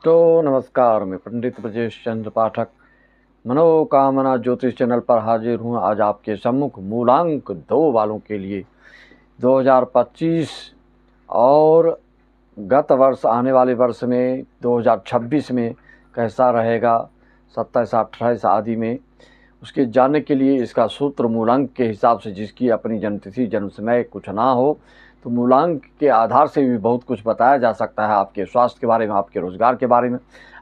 तो नमस्कार, मैं पंडित ब्रजेश चंद्र पाठक मनोकामना ज्योतिष चैनल पर हाजिर हूँ। आज आपके सम्मुख मूलांक 2 वालों के लिए 2025 और गत वर्ष आने वाले वर्ष में 2026 में कैसा रहेगा, 27-28 आदि में, उसके जानने के लिए इसका सूत्र मूलांक के हिसाब से, जिसकी अपनी जन्मतिथि जन्म समय कुछ ना हो, तो मूलांक के आधार से भी बहुत कुछ बताया जा सकता है। आपके स्वास्थ्य के बारे में, आपके रोजगार के बारे में,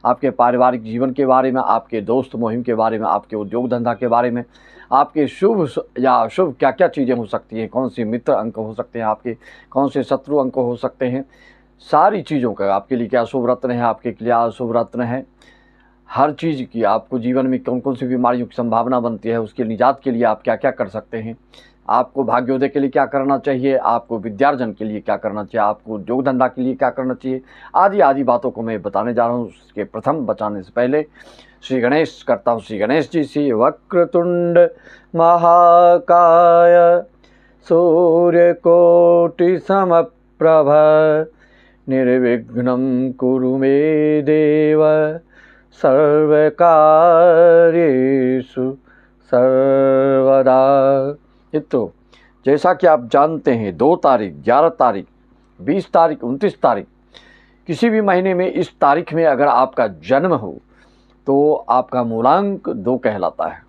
आपके पारिवारिक जीवन के बारे में, आपके दोस्त मुहिम के बारे में, आपके उद्योग धंधा के बारे में, आपके शुभ या अशुभ क्या क्या चीज़ें हो सकती हैं, कौन से मित्र अंक हो सकते हैं आपके, कौन से शत्रु अंक हो सकते हैं, सारी चीज़ों का, आपके लिए क्या शुभ रत्न है, आपके लिए अशुभ रत्न है, हर चीज़ की, आपको जीवन में कौन कौन सी बीमारियों की संभावना बनती है, उसके निजात के लिए आप क्या क्या कर सकते हैं, आपको भाग्योदय के लिए क्या करना चाहिए, आपको विद्यार्जन के लिए क्या करना चाहिए, आपको उद्योग धंधा के लिए क्या करना चाहिए, आदि आदि बातों को मैं बताने जा रहा हूँ। उसके प्रथम बताने से पहले श्री गणेश करता हूँ। श्री गणेश जी से वक्रतुंड महाकाय सूर्यकोटि समप्रभ निर्विघ्नं कुरु मे देव सर्वकार्येषु सर्वदा। मित्रों, जैसा कि आप जानते हैं, 2 तारीख, 11 तारीख, 20 तारीख, 29 तारीख, किसी भी महीने में इस तारीख में अगर आपका जन्म हो तो आपका मूलांक 2 कहलाता है।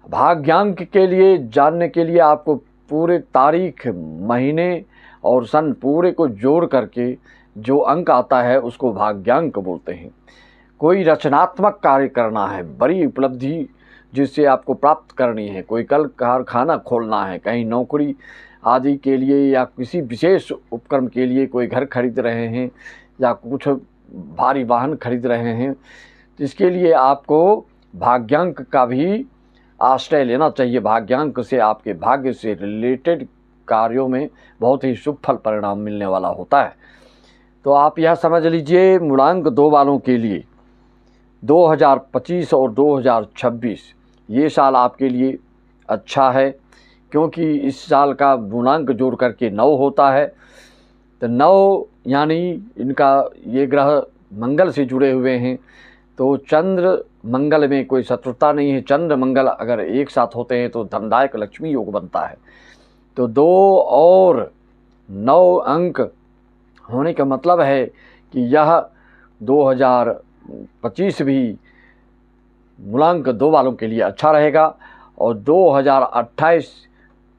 भाग्यांक के लिए जानने के लिए आपको पूरे तारीख, महीने और सन पूरे को जोड़ करके जो अंक आता है उसको भाग्यांक बोलते हैं। कोई रचनात्मक कार्य करना है, बड़ी उपलब्धि जिससे आपको प्राप्त करनी है, कोई कल कारखाना खोलना है, कहीं नौकरी आदि के लिए या किसी विशेष उपक्रम के लिए कोई घर खरीद रहे हैं या कुछ भारी वाहन खरीद रहे हैं, तो इसके लिए आपको भाग्यांक का भी आश्रय लेना चाहिए। भाग्यांक से आपके भाग्य से रिलेटेड कार्यों में बहुत ही शुभ फल परिणाम मिलने वाला होता है। तो आप यह समझ लीजिए, मूलांक 2 वालों के लिए 2025 और 2026 ये साल आपके लिए अच्छा है, क्योंकि इस साल का मूलांक जोड़ करके 9 होता है। तो 9 यानी इनका ये ग्रह मंगल से जुड़े हुए हैं, तो चंद्र मंगल में कोई शत्रुता नहीं है। चंद्र मंगल अगर एक साथ होते हैं तो धनदायक लक्ष्मी योग बनता है। तो 2 और 9 अंक होने का मतलब है कि यह 2025 भी मूलांक 2 वालों के लिए अच्छा रहेगा। और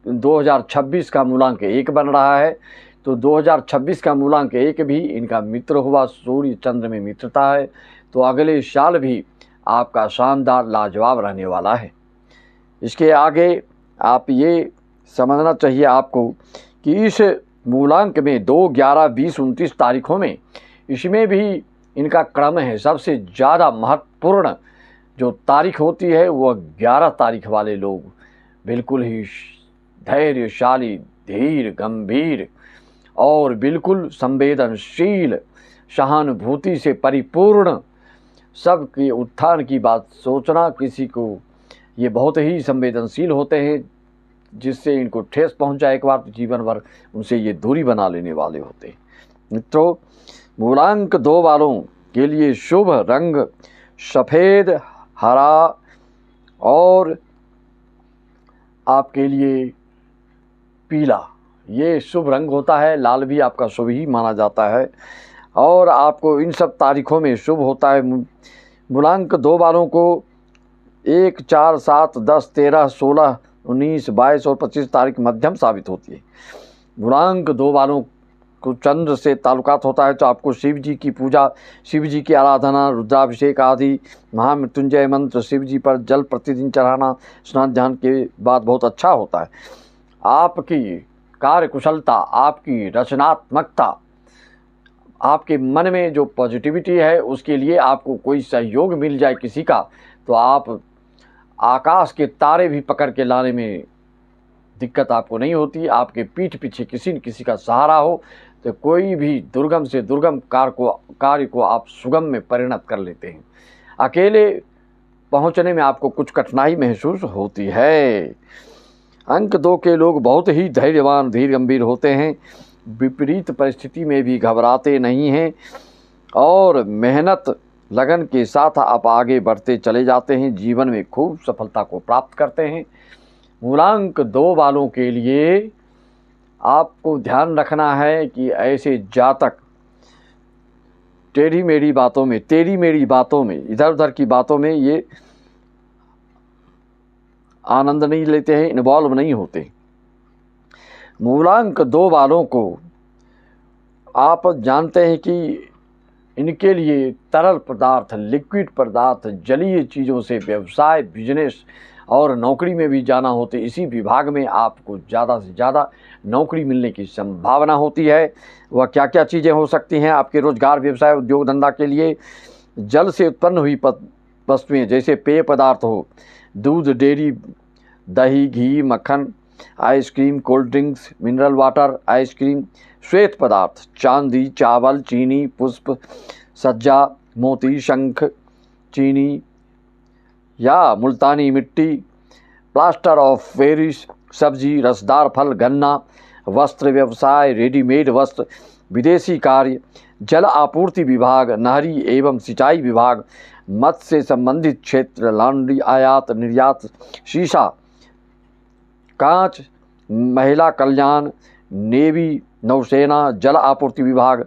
2026 का मूलांक 1 बन रहा है, तो 2026 का मूलांक 1 भी इनका मित्र हुआ, सूर्य चंद्र में मित्रता है, तो अगले साल भी आपका शानदार लाजवाब रहने वाला है। इसके आगे आप ये समझना चाहिए आपको कि इस मूलांक में 2, 11, 20, 29 तारीखों में, इसमें भी इनका क्रम है। सबसे ज़्यादा महत्वपूर्ण जो तारीख होती है वह 11 तारीख वाले लोग बिल्कुल ही धैर्यशाली, धीर, गंभीर और बिल्कुल संवेदनशील, सहानुभूति से परिपूर्ण, सबके उत्थान की बात सोचना, किसी को ये बहुत ही संवेदनशील होते हैं, जिससे इनको ठेस पहुंचा एक बार तो जीवन भर उनसे ये दूरी बना लेने वाले होते हैं। मित्रों, मूलांक 2 वालों के लिए शुभ रंग सफ़ेद, हरा और आपके लिए पीला, ये शुभ रंग होता है। लाल भी आपका शुभ ही माना जाता है। और आपको इन सब तारीखों में शुभ होता है। मूलांक 2 वालों को 1, 4, 7, 10, 13, 16, 19, 22 और 25 तारीख मध्यम साबित होती है। मूलांक 2 वालों को चंद्र से ताल्लुकात होता है, तो आपको शिव जी की पूजा, शिव जी की आराधना, रुद्राभिषेक आदि, महामृत्युंजय मंत्र, शिव जी पर जल प्रतिदिन चढ़ाना स्नान ध्यान के बाद बहुत अच्छा होता है। आपकी कार्यकुशलता, आपकी रचनात्मकता, आपके मन में जो पॉजिटिविटी है, उसके लिए आपको कोई सहयोग मिल जाए किसी का, तो आप आकाश के तारे भी पकड़ के लाने में दिक्कत आपको नहीं होती। आपके पीठ पीछे किसी न किसी का सहारा हो तो कोई भी दुर्गम से दुर्गम कार्य को आप सुगम में परिणत कर लेते हैं। अकेले पहुंचने में आपको कुछ कठिनाई महसूस होती है। अंक 2 के लोग बहुत ही धैर्यवान, धीर गंभीर होते हैं, विपरीत परिस्थिति में भी घबराते नहीं हैं और मेहनत लगन के साथ आप आगे बढ़ते चले जाते हैं, जीवन में खूब सफलता को प्राप्त करते हैं। मूलांक 2 वालों के लिए आपको ध्यान रखना है कि ऐसे जातक तेरी मेरी बातों में, इधर उधर की बातों में ये आनंद नहीं लेते हैं, इन्वॉल्व नहीं होते। मूलांक 2 वालों को आप जानते हैं कि इनके लिए तरल पदार्थ, लिक्विड पदार्थ, जलीय चीज़ों से व्यवसाय, बिजनेस और नौकरी में भी जाना होते। इसी विभाग में आपको ज़्यादा से ज़्यादा नौकरी मिलने की संभावना होती है। वह क्या क्या चीज़ें हो सकती हैं आपके रोजगार, व्यवसाय, उद्योग धंधा के लिए? जल से उत्पन्न हुई वस्तुएं जैसे पेय पदार्थ हो, दूध, डेयरी, दही, घी, मक्खन, ice cream, cold drinks, mineral water, ice cream, श्वेत पदार्थ, चांदी, चावल, चीनी, पुष्प, सज्जा, मोती, शंख, चीनी या मुल्तानी मिट्टी, प्लास्टर ऑफ पेरिस, सब्जी, रसदार फल, गन्ना, वस्त्र व्यवसाय, रेडीमेड वस्त्र, विदेशी कार्य, जल आपूर्ति विभाग, नहरी एवं सिंचाई विभाग, मत्स्य से संबंधित क्षेत्र, लॉन्ड्री, आयात निर्यात, शीशा, कांच, महिला कल्याण, नेवी, नौसेना, जल आपूर्ति विभाग,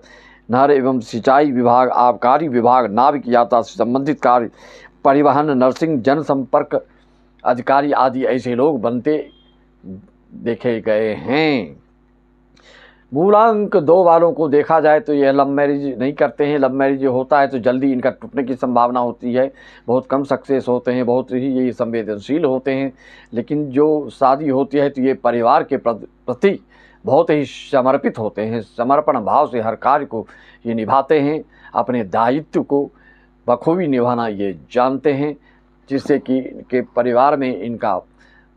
नहर एवं सिंचाई विभाग, आबकारी विभाग, नाविक यातायात से संबंधित कार्य, परिवहन, नर्सिंग, जनसंपर्क अधिकारी आदि ऐसे लोग बनते देखे गए हैं। मूलांक 2 वालों को देखा जाए तो यह लव मैरिज नहीं करते हैं। लव मैरिज होता है तो जल्दी इनका टूटने की संभावना होती है, बहुत कम सक्सेस होते हैं, बहुत ही ये संवेदनशील होते हैं। लेकिन जो शादी होती है तो ये परिवार के प्रति बहुत ही समर्पित होते हैं, समर्पण भाव से हर कार्य को ये निभाते हैं, अपने दायित्व को बखूबी निभाना ये जानते हैं, जिससे कि इनके परिवार में इनका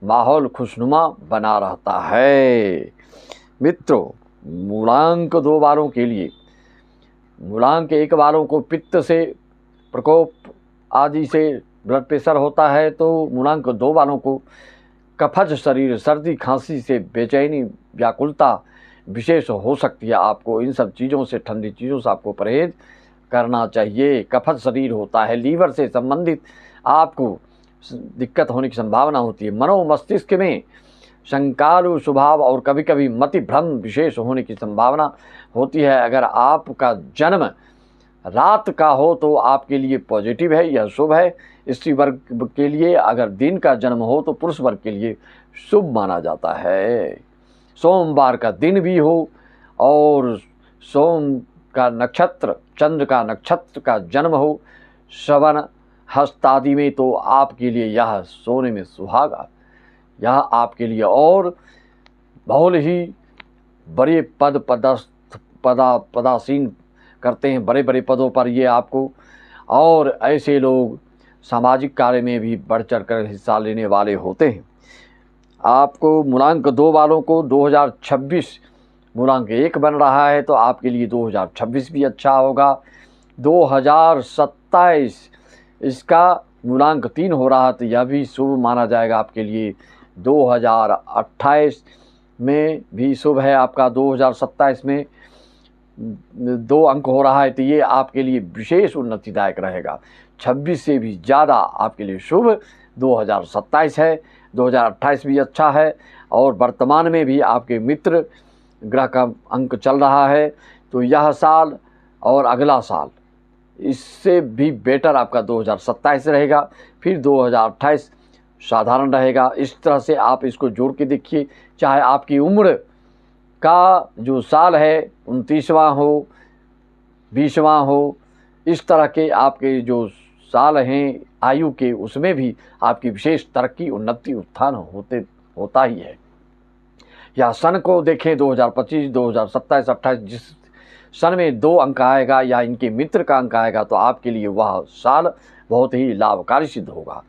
माहौल खुशनुमा बना रहता है। मित्रों, मूलांक 2 वालों के लिए, मूलांक 1 वालों को पित्त से प्रकोप आदि से ब्लड प्रेशर होता है, तो मूलांक 2 वालों को कफज शरीर, सर्दी खांसी से बेचैनी, व्याकुलता विशेष हो सकती है। आपको इन सब चीज़ों से, ठंडी चीज़ों से आपको परहेज करना चाहिए। कफज शरीर होता है, लीवर से संबंधित आपको दिक्कत होने की संभावना होती है। मनो मस्तिष्क में शंकालु स्वभाव और कभी कभी मति भ्रम विशेष होने की संभावना होती है। अगर आपका जन्म रात का हो तो आपके लिए पॉजिटिव है, यह शुभ है। स्त्री वर्ग के लिए अगर दिन का जन्म हो तो पुरुष वर्ग के लिए शुभ माना जाता है। सोमवार का दिन भी हो और सोम का नक्षत्र, चंद्र का नक्षत्र का जन्म हो, श्रवण हस्तादि में, तो आपके लिए यह सोने में सुहागा, यह आपके लिए और बहुत ही बड़े पदासीन करते हैं, बड़े बड़े पदों पर ये आपको, और ऐसे लोग सामाजिक कार्य में भी बढ़ चढ़ कर हिस्सा लेने वाले होते हैं। आपको मूलांक 2 वालों को 2026 मूलांक 1 बन रहा है, तो आपके लिए 2026 भी अच्छा होगा। 2027 इसका मूलांक 3 हो रहा, तो यह भी शुभ माना जाएगा आपके लिए। 2028 में भी शुभ है आपका। 2027 में 2 अंक हो रहा है, तो ये आपके लिए विशेष उन्नतिदायक रहेगा। 26 से भी ज़्यादा आपके लिए शुभ 2027 है। 2028 भी अच्छा है, और वर्तमान में भी आपके मित्र ग्रह का अंक चल रहा है, तो यह साल और अगला साल इससे भी बेटर आपका 2027 रहेगा। फिर 2028 साधारण रहेगा। इस तरह से आप इसको जोड़ के देखिए, चाहे आपकी उम्र का जो साल है 29वां हो, 20वां हो, इस तरह के आपके जो साल हैं आयु के, उसमें भी आपकी विशेष तरक्की, उन्नति, उत्थान होता ही है। या सन को देखें 2025, 2027, 28, जिस सन में 2 अंक आएगा या इनके मित्र का अंक आएगा, तो आपके लिए वह साल बहुत ही लाभकारी सिद्ध होगा।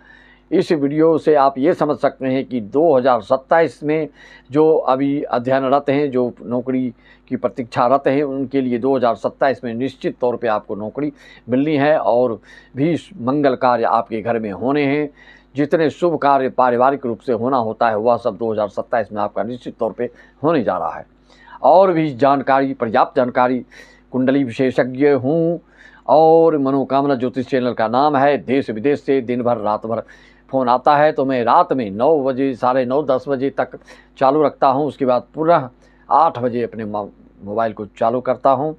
इस वीडियो से आप ये समझ सकते हैं कि 2027 में जो अभी अध्ययनरत हैं, जो नौकरी की प्रतीक्षारत हैं, उनके लिए 2027 में निश्चित तौर पे आपको नौकरी मिलनी है, और भी मंगल कार्य आपके घर में होने हैं। जितने शुभ कार्य पारिवारिक रूप से होना होता है, वह सब 2027 में आपका निश्चित तौर पे होने जा रहा है। और भी जानकारी, पर्याप्त जानकारी, कुंडली विशेषज्ञ हूँ और मनोकामना ज्योतिष चैनल का नाम है। देश विदेश से दिन भर रात भर फ़ोन आता है, तो मैं रात में 9 बजे, साढ़े 9, 10 बजे तक चालू रखता हूँ। उसके बाद पुनः 8 बजे अपने मोबाइल को चालू करता हूँ,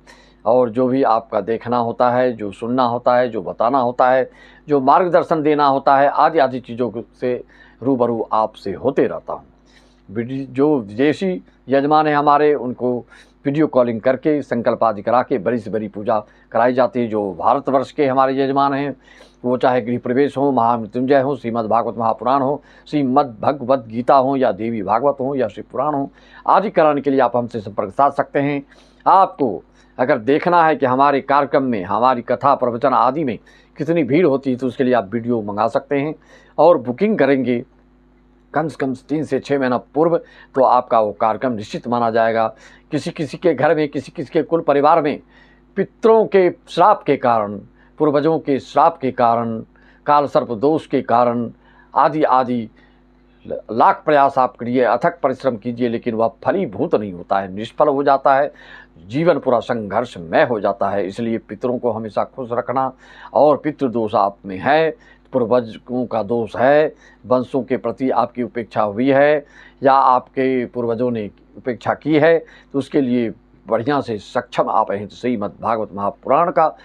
और जो भी आपका देखना होता है, जो सुनना होता है, जो बताना होता है, जो मार्गदर्शन देना होता है, आदि आदि चीज़ों से रूबरू आपसे होते रहता हूँ। जो विदेशी यजमान हैं हमारे, उनको वीडियो कॉलिंग करके संकल्प आदि करा के बड़ी से बड़ी पूजा कराई जाती है। जो भारतवर्ष के हमारे यजमान हैं, वो चाहे गृह प्रवेश हो, महामृत्युंजय हो, श्रीमद् भागवत महापुराण हो, श्रीमद् भगवत गीता हो, या देवी भागवत हो, या शिव पुराण हो, आदि कराने के लिए आप हमसे संपर्क साध सकते हैं। आपको अगर देखना है कि हमारे कार्यक्रम में, हमारी कथा प्रवचन आदि में कितनी भीड़ होती है, तो उसके लिए आप वीडियो मंगा सकते हैं और बुकिंग करेंगे कम से कम 3 से 6 महीना पूर्व, तो आपका वो कार्यक्रम निश्चित माना जाएगा। किसी किसी के घर में, किसी किसी के कुल परिवार में पितरों के श्राप के कारण, पूर्वजों के श्राप के कारण, काल सर्प दोष के कारण, आदि आदि लाख प्रयास आप करिए, अथक परिश्रम कीजिए, लेकिन वह फलीभूत नहीं होता है, निष्फल हो जाता है, जीवन पूरा संघर्षमय हो जाता है। इसलिए पितरों को हमेशा खुश रखना। और पितृदोष आप में है, पूर्वजों का दोष है, वंशों के प्रति आपकी उपेक्षा हुई है, या आपके पूर्वजों ने उपेक्षा की है, तो उसके लिए बढ़िया से सक्षम आप हैं तो श्रीमद् भागवत महापुराण का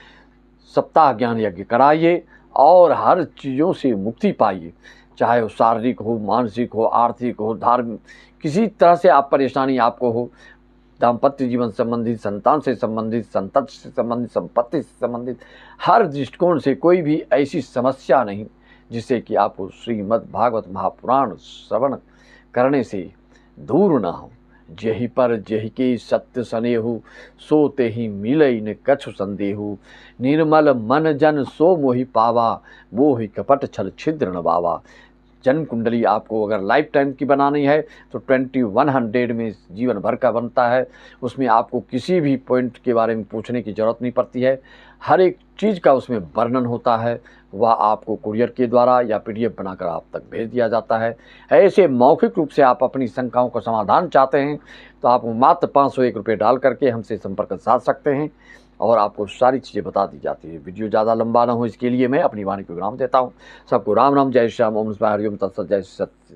सप्ताह ज्ञान यज्ञ कराइए और हर चीज़ों से मुक्ति पाइए। चाहे वो शारीरिक हो, मानसिक हो, आर्थिक हो, धार्मिक, किसी तरह से आप परेशानी आपको हो, दाम्पत्य जीवन संबंधित, संतान से संबंधित, संतति से संबंधित, संपत्ति से संबंधित, हर दृष्टिकोण से कोई भी ऐसी समस्या नहीं जिससे कि आपको श्रीमद् भागवत महापुराण श्रवण करने से दूर ना हो। जेहि पर जेहि के सत्य सनेहु, सोते ही मिलई न कछु संदेहु। निर्मल मन जन सो मोहि पावा, मोहि कपट छल छिद्र न बावा। जन्म कुंडली आपको अगर लाइफ टाइम की बनानी है तो 2100 में जीवन भर का बनता है। उसमें आपको किसी भी पॉइंट के बारे में पूछने की ज़रूरत नहीं पड़ती है, हर एक चीज़ का उसमें वर्णन होता है। वह आपको कुरियर के द्वारा या PDF बनाकर आप तक भेज दिया जाता है। ऐसे मौखिक रूप से आप अपनी शंकाओं का समाधान चाहते हैं तो आप मात्र 501 रुपये डाल करके हमसे संपर्क साध सकते हैं और आपको सारी चीज़ें बता दी जाती है। वीडियो ज़्यादा लंबा ना हो इसके लिए मैं अपनी वाणी को विराम देता हूँ। सबको राम राम, जय श्याम, ओम नमः शिवाय, हरि ओम तत्सत, जय सत्य।